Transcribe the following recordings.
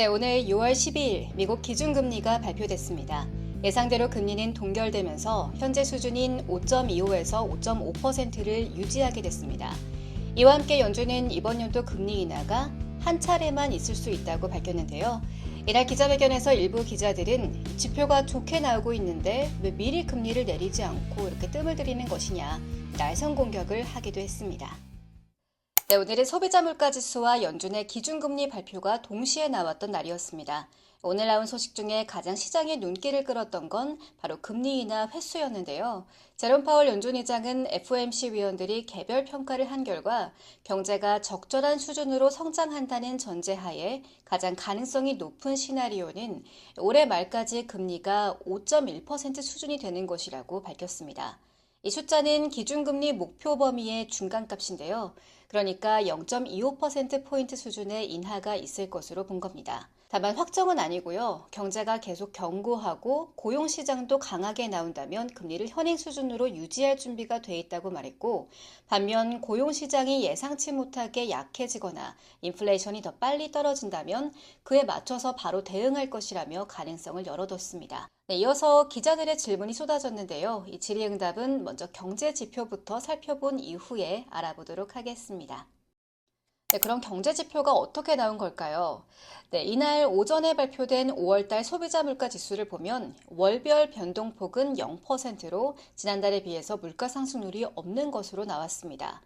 네, 오늘 6월 12일 미국 기준금리가 발표됐습니다. 예상대로 금리는 동결되면서 현재 수준인 5.25에서 5.5%를 유지하게 됐습니다. 이와 함께 연준은 이번 연도 금리 인하가 한 차례만 있을 수 있다고 밝혔는데요. 이날 기자회견에서 일부 기자들은 지표가 좋게 나오고 있는데 왜 미리 금리를 내리지 않고 이렇게 뜸을 들이는 것이냐 날선 공격을 하기도 했습니다. 네, 오늘은 소비자 물가지수와 연준의 기준금리 발표가 동시에 나왔던 날이었습니다. 오늘 나온 소식 중에 가장 시장의 눈길을 끌었던 건 바로 금리 인하 횟수였는데요. 제롬 파월 연준 의장은 FOMC 위원들이 개별 평가를 한 결과 경제가 적절한 수준으로 성장한다는 전제하에 가장 가능성이 높은 시나리오는 올해 말까지 금리가 5.1% 수준이 되는 것이라고 밝혔습니다. 이 숫자는 기준금리 목표 범위의 중간값인데요. 그러니까 0.25%포인트 수준의 인하가 있을 것으로 본 겁니다. 다만 확정은 아니고요. 경제가 계속 견고하고 고용시장도 강하게 나온다면 금리를 현행 수준으로 유지할 준비가 돼 있다고 말했고, 반면 고용시장이 예상치 못하게 약해지거나 인플레이션이 더 빨리 떨어진다면 그에 맞춰서 바로 대응할 것이라며 가능성을 열어뒀습니다. 네, 이어서 기자들의 질문이 쏟아졌는데요. 이 질의응답은 먼저 경제 지표부터 살펴본 이후에 알아보도록 하겠습니다. 네, 그럼 경제 지표가 어떻게 나온 걸까요? 네, 이날 오전에 발표된 5월달 소비자 물가 지수를 보면 월별 변동폭은 0%로 지난달에 비해서 물가 상승률이 없는 것으로 나왔습니다.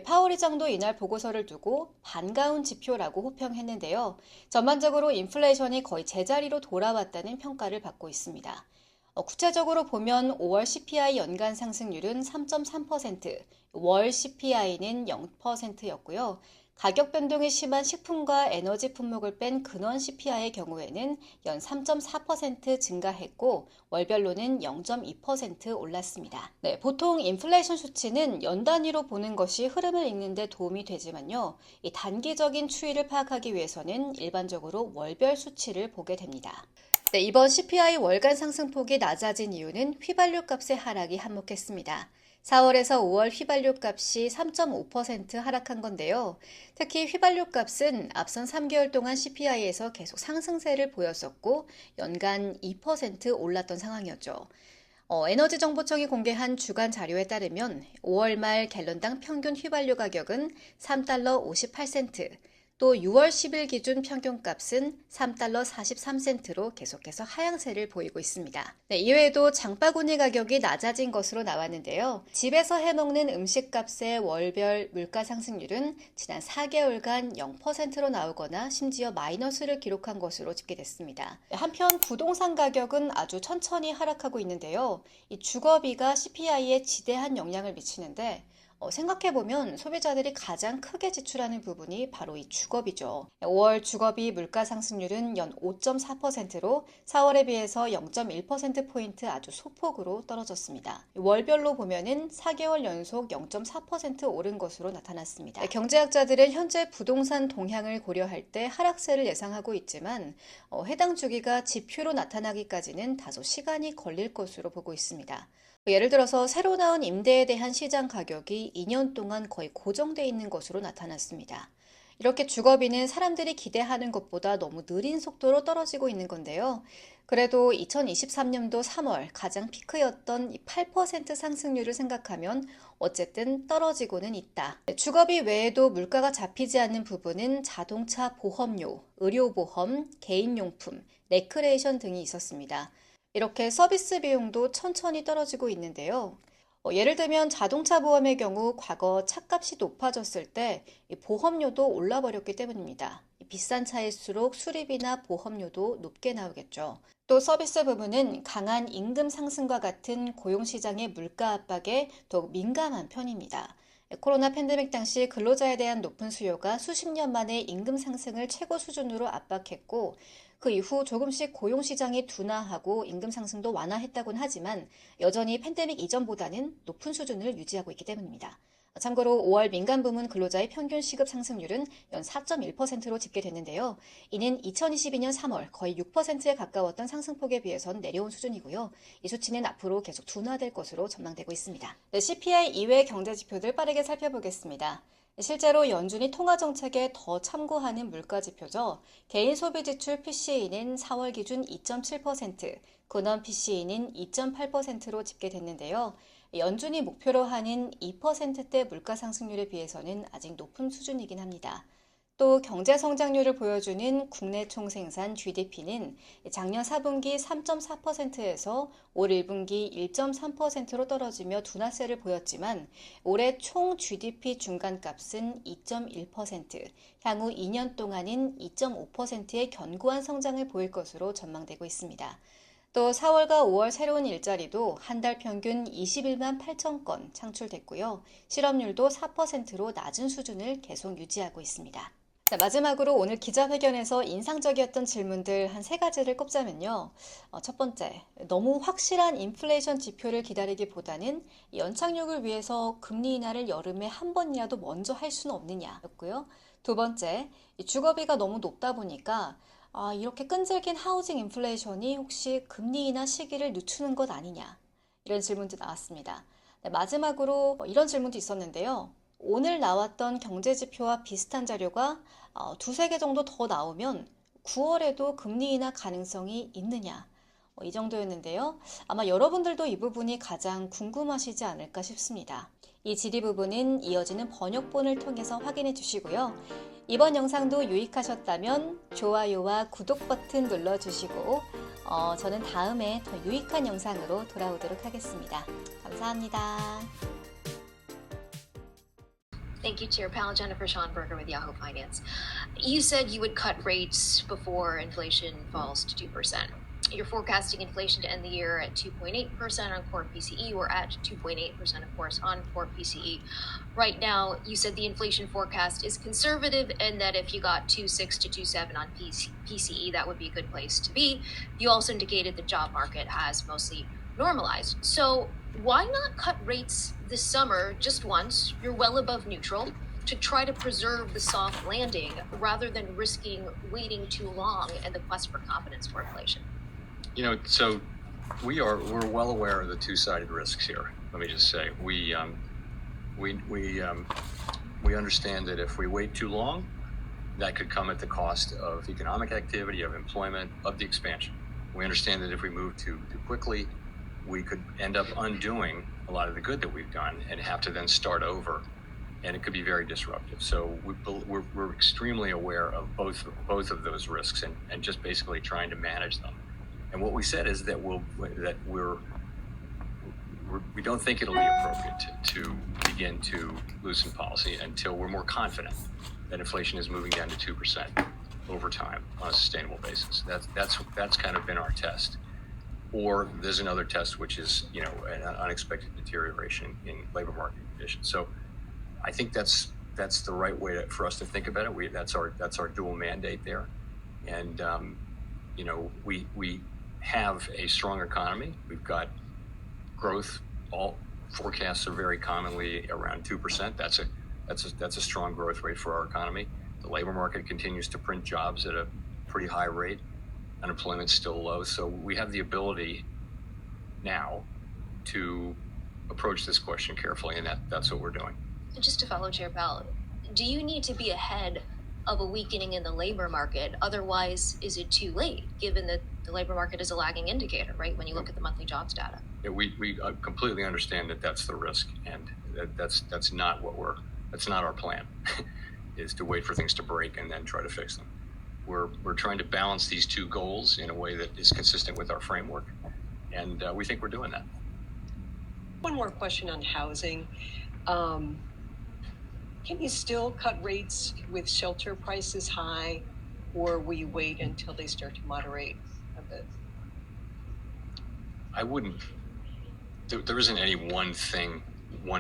파월 의장도 이날 보고서를 두고 반가운 지표라고 호평했는데요. 전반적으로 인플레이션이 거의 제자리로 돌아왔다는 평가를 받고 있습니다. 구체적으로 보면 5월 CPI 연간 상승률은 3.3%, 월 CPI는 0%였고요. 가격 변동이 심한 식품과 에너지 품목을 뺀 근원 CPI의 경우에는 연 3.4% 증가했고 월별로는 0.2% 올랐습니다. 네, 보통 인플레이션 수치는 연 단위로 보는 것이 흐름을 읽는 데 도움이 되지만요. 이 단기적인 추이를 파악하기 위해서는 일반적으로 월별 수치를 보게 됩니다. 네, 이번 CPI 월간 상승폭이 낮아진 이유는 휘발유 값의 하락이 한몫했습니다. 4월에서 5월 휘발유 값이 3.5% 하락한 건데요. 특히 휘발유 값은 앞선 3개월 동안 CPI에서 계속 상승세를 보였었고 연간 2% 올랐던 상황이었죠. 에너지정보청이 공개한 주간 자료에 따르면 5월 말 갤런당 평균 휘발유 가격은 3달러 58센트, 또 6월 10일 기준 평균값은 3달러 43센트로 계속해서 하향세를 보이고 있습니다. 네, 이외에도 장바구니 가격이 낮아진 것으로 나왔는데요. 집에서 해먹는 음식값의 월별 물가 상승률은 지난 4개월간 0%로 나오거나 심지어 마이너스를 기록한 것으로 집계됐습니다. 한편 부동산 가격은 아주 천천히 하락하고 있는데요. 이 주거비가 CPI에 지대한 영향을 미치는데 생각해보면 소비자들이 가장 크게 지출하는 부분이 바로 이 주거비죠. 5월 주거비 물가 상승률은 연 5.4%로 4월에 비해서 0.1%포인트 아주 소폭으로 떨어졌습니다. 월별로 보면은 4개월 연속 0.4% 오른 것으로 나타났습니다. 경제학자들은 현재 부동산 동향을 고려할 때 하락세를 예상하고 있지만 해당 주기가 지표로 나타나기까지는 다소 시간이 걸릴 것으로 보고 있습니다. 예를 들어서 새로 나온 임대에 대한 시장 가격이 2년 동안 거의 고정돼 있는 것으로 나타났습니다. 이렇게 주거비는 사람들이 기대하는 것보다 너무 느린 속도로 떨어지고 있는 건데요. 그래도 2023년도 3월 가장 피크였던 8% 상승률을 생각하면 어쨌든 떨어지고는 있다. 주거비 외에도 물가가 잡히지 않는 부분은 자동차 보험료, 의료보험, 개인용품, 레크레이션 등이 있었습니다. 이렇게 서비스 비용도 천천히 떨어지고 있는데요. 예를 들면 자동차 보험의 경우 과거 차값이 높아졌을 때 보험료도 올라버렸기 때문입니다. 비싼 차일수록 수리비나 보험료도 높게 나오겠죠. 또 서비스 부문은 강한 임금 상승과 같은 고용시장의 물가 압박에 더욱 민감한 편입니다. 코로나 팬데믹 당시 근로자에 대한 높은 수요가 수십 년 만에 임금 상승을 최고 수준으로 압박했고 그 이후 조금씩 고용시장이 둔화하고 임금 상승도 완화했다곤 하지만 여전히 팬데믹 이전보다는 높은 수준을 유지하고 있기 때문입니다. 참고로 5월 민간 부문 근로자의 평균 시급 상승률은 연 4.1%로 집계됐는데요. 이는 2022년 3월 거의 6%에 가까웠던 상승폭에 비해선 내려온 수준이고요. 이 수치는 앞으로 계속 둔화될 것으로 전망되고 있습니다. 네, CPI 이외 경제 지표들 빠르게 살펴보겠습니다. 실제로 연준이 통화 정책에 더 참고하는 물가 지표죠. 개인 소비 지출 PCE는 4월 기준 2.7%, 근원 PCE는 2.8%로 집계됐는데요. 연준이 목표로 하는 2%대 물가 상승률에 비해서는 아직 높은 수준이긴 합니다. 또 경제 성장률을 보여주는 국내 총생산 GDP는 작년 4분기 3.4%에서 올 1분기 1.3%로 떨어지며 둔화세를 보였지만 올해 총 GDP 중간값은 2.1%, 향후 2년 동안은 2.5%의 견고한 성장을 보일 것으로 전망되고 있습니다. 또 4월과 5월 새로운 일자리도 한 달 평균 21만 8천 건 창출됐고요. 실업률도 4%로 낮은 수준을 계속 유지하고 있습니다. 자, 마지막으로 오늘 기자회견에서 인상적이었던 질문들 한 세 가지를 꼽자면요. 첫 번째, 너무 확실한 인플레이션 지표를 기다리기보다는 연착륙을 위해서 금리 인하를 여름에 한 번이라도 먼저 할 수는 없느냐였고요. 두 번째, 주거비가 너무 높다 보니까 이렇게 끈질긴 하우징 인플레이션이 혹시 금리 인하 시기를 늦추는 것 아니냐, 이런 질문도 나왔습니다. 네, 마지막으로 이런 질문도 있었는데요. 오늘 나왔던 경제지표와 비슷한 자료가 두세 개 정도 더 나오면 9월에도 금리 인하 가능성이 있느냐, 이 정도였는데요. 아마 여러분들도 이 부분이 가장 궁금하시지 않을까 싶습니다. 이 질의 부분은 이어지는 번역본을 통해서 확인해 주시고요. 이번 영상도 유익하셨다면 좋아요와 구독 버튼 눌러주시고 저는 다음에 더 유익한 영상으로 돌아오도록 하겠습니다. 감사합니다. Thank you, Chair Powell. Jennifer Schonberger with Yahoo Finance. You said you would cut rates before inflation falls to 2%. You're forecasting inflation to end the year at 2.8% on core PCE. We're at 2.8%, of course, on core PCE. Right now, you said the inflation forecast is conservative and that if you got 2.6 to 2.7 on PCE, that would be a good place to be. You also indicated the job market has mostly normalized. So why not cut rates this summer just once? You're well above neutral to try to preserve the soft landing rather than risking waiting too long in the quest for confidence for inflation. So we're well aware of the two-sided risks here. Let me just say we understand that if we wait too long, that could come at the cost of economic activity, of employment, of the expansion. We understand that if we move too quickly, we could end up undoing a lot of the good that we've done and have to then start over, and it could be very disruptive. So we're extremely aware of both of those risks and just basically trying to manage them. And what we said is that we don't think it'll be appropriate to begin to loosen policy until we're more confident that inflation is moving down to 2% over time on a sustainable basis. That's kind of been our test. Or there's another test, which is an unexpected deterioration in labor market conditions. So I think that's the right way for us to think about it. That's our dual mandate there, and we have a strong economy. We've got growth. All forecasts are very commonly around 2%. That's a strong growth rate for our economy. The labor market continues to print jobs at a pretty high rate. Unemployment's still low, so we have the ability now to approach this question carefully, and that's what we're doing. Just to follow Chair Powell, do you need to be ahead of a weakening in the labor market? Otherwise, is it too late, given that the labor market is a lagging indicator, right, when you look at the monthly jobs data? Yeah, we completely understand that that's the risk, and that's not our plan, is to wait for things to break and then try to fix them. We're trying to balance these two goals in a way that is consistent with our framework, and we think we're doing that. One more question on housing. Can you still cut rates with shelter prices high, or will you wait until they start to moderate a bit? I wouldn't. There isn't any one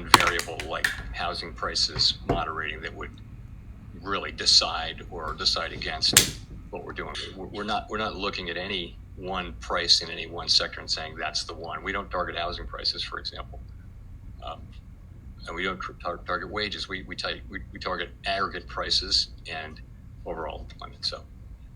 variable like housing prices moderating that would really decide against what we're doing. We're not looking at any one price in any one sector and saying that's the one. We don't target housing prices, for example, and we don't target wages. We target aggregate prices and overall employment. So,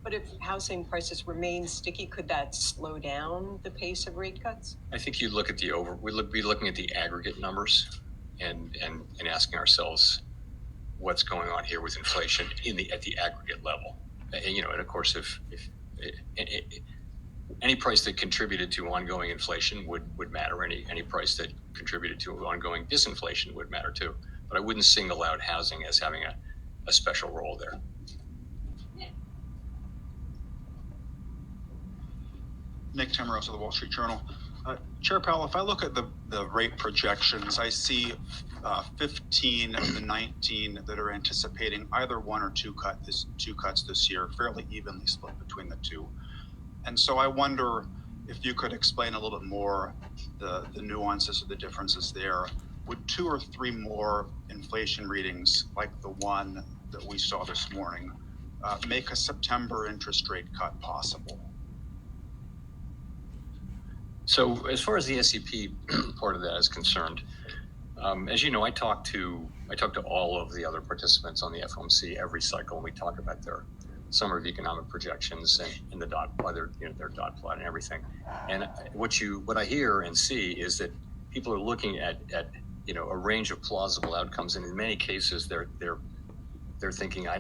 but if housing prices remain sticky, could that slow down the pace of rate cuts? I think you look at we'd be looking at the aggregate numbers and asking ourselves, what's going on here with inflation at the aggregate level. And of course, if any price that contributed to ongoing inflation would matter. Any price that contributed to ongoing disinflation would matter too. But I wouldn't single out housing as having a special role there. Nick Timmeros of the Wall Street Journal. Chair Powell, if I look at the rate projections, I see 15 of the 19 that are anticipating either one or two cuts this year, fairly evenly split between the two. And so I wonder if you could explain a little bit more the nuances or the differences there. Would 2 or 3 more inflation readings like the one that we saw this morning make a September interest rate cut possible? So as far as the SEP part of that is concerned, as you know, I talk to all of the other participants on the FOMC every cycle, and we talk about their summer of economic projections and the dot, their dot plot and everything. And what I hear and see is that people are looking at a range of plausible outcomes, and in many cases they're thinking, I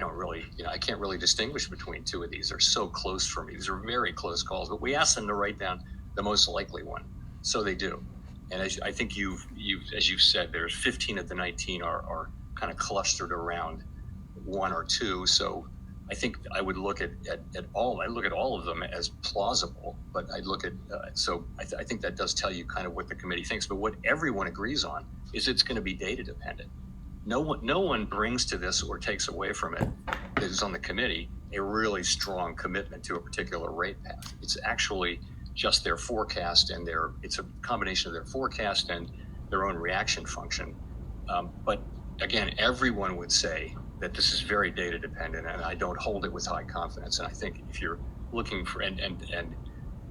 can't really distinguish between two of these. They're so close for me. These are very close calls. But we ask them to write down the most likely one, so they do. And I think as you've said, there's 15 of the 19 are kind of clustered around 1 or 2. So I think I would look at all. I look at all of them as plausible, but I'd look at I think that does tell you kind of what the committee thinks. But what everyone agrees on is it's going to be data dependent. No one brings to this or takes away from it that is on the committee a really strong commitment to a particular rate path. It's actually just their forecast, and it's a combination of their forecast and their own reaction function. But again, everyone would say that this is very data dependent, and I don't hold it with high confidence. And I think if you're looking for and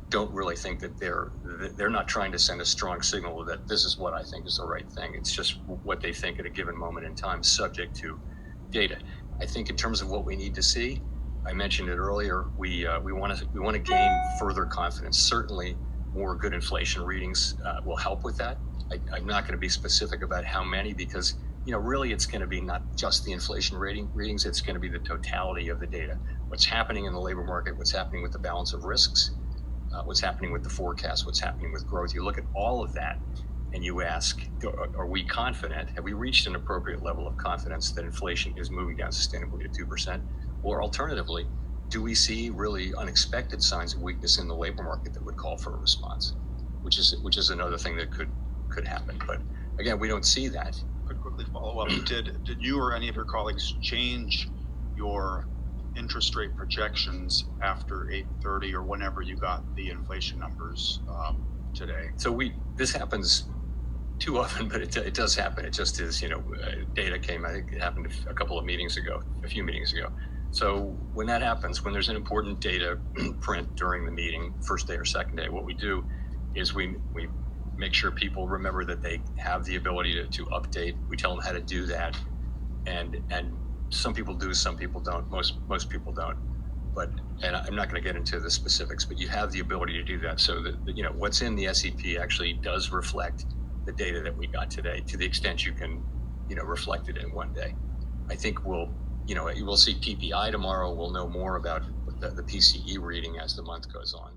don't really think that they're not trying to send a strong signal that this is what I think is the right thing. It's just what they think at a given moment in time, subject to data. I think in terms of what we need to see, I mentioned it earlier. We want to gain further confidence. Certainly, more good inflation readings will help with that. I'm not going to be specific about how many because really it's going to be not just the inflation readings. It's going to be the totality of the data. What's happening in the labor market? What's happening with the balance of risks? What's happening with the forecast? What's happening with growth? You look at all of that, and you ask, are we confident? Have we reached an appropriate level of confidence that inflation is moving down sustainably to 2%? Or alternatively, do we see really unexpected signs of weakness in the labor market that would call for a response, which is another thing that could happen. But again, we don't see that. Could quickly follow up. Did you or any of your colleagues change your interest rate projections after 8:30 or whenever you got the inflation numbers today? So this happens too often, but it does happen. It just is, data came. I think it happened a few meetings ago. So when that happens, when there's an important data print during the meeting, first day or second day, what we do is we make sure people remember that they have the ability to update. We tell them how to do that, and some people do, some people don't. Most people don't. And I'm not going to get into the specifics, but you have the ability to do that. So that what's in the SEP actually does reflect the data that we got today, to the extent you can reflect it in one day. I think we'll see PPI tomorrow. We'll know more about the PCE reading as the month goes on.